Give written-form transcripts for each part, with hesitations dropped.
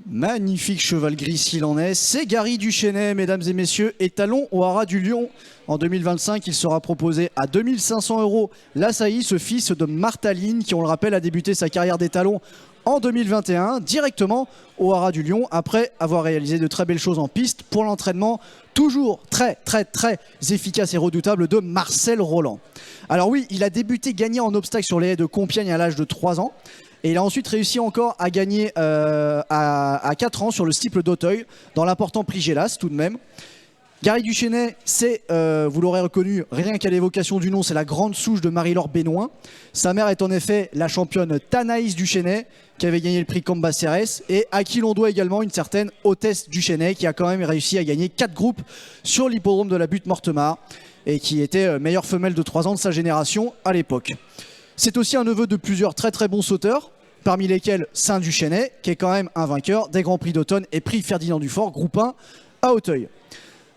Magnifique cheval gris s'il en est, c'est Gary Duchesnay, mesdames et messieurs, étalon au Haras du Lion. En 2025, il sera proposé à 2500 € l'Asahi, ce fils de Martaline qui, on le rappelle, a débuté sa carrière d'étalon en 2021, directement au Haras du Lion, après avoir réalisé de très belles choses en piste pour l'entraînement, toujours très efficace et redoutable de Marcel Roland. Alors oui, il a débuté gagné en obstacle sur les haies de Compiègne à l'âge de 3 ans. Et il a ensuite réussi encore à gagner à 4 ans sur le steeple d'Auteuil, dans l'important prix Gélas tout de même. Gary Duchesnay, c'est, vous l'aurez reconnu, rien qu'à l'évocation du nom, c'est la grande souche de Marie-Laure Bénoin. Sa mère est en effet la championne Thanaïs Duchesnay, qui avait gagné le prix Cambacérès, et à qui l'on doit également une certaine Hôtesse Duchesnay, qui a quand même réussi à gagner 4 groupes sur l'hippodrome de la Butte-Mortemart, et qui était meilleure femelle de 3 ans de sa génération à l'époque. C'est aussi un neveu de plusieurs très bons sauteurs, parmi lesquels Saint-Duchesnay, qui est quand même un vainqueur des Grands Prix d'automne et prix Ferdinand Dufort, groupe 1 à Auteuil.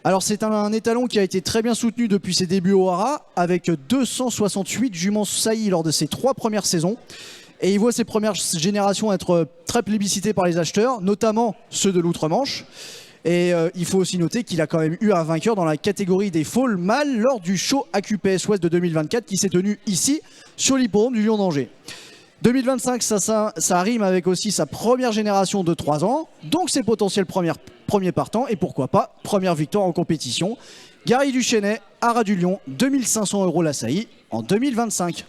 Alors c'est un étalon qui a été très bien soutenu depuis ses débuts au Haras, avec 268 juments saillies lors de ses 3 premières saisons. Et il voit ses premières générations être très plébiscitées par les acheteurs, notamment ceux de l'Outre-Manche. Et il faut aussi noter qu'il a quand même eu un vainqueur dans la catégorie des foals mâles lors du show AQPS Ouest de 2024 qui s'est tenu ici sur l'hippodrome du Lion d'Angers. 2025, ça rime avec aussi sa première génération de 3 ans, donc ses potentiels premiers partants et pourquoi pas première victoire en compétition. Gary Duchesnay, Haras du Lion, 2500 € l'Asahi en 2025.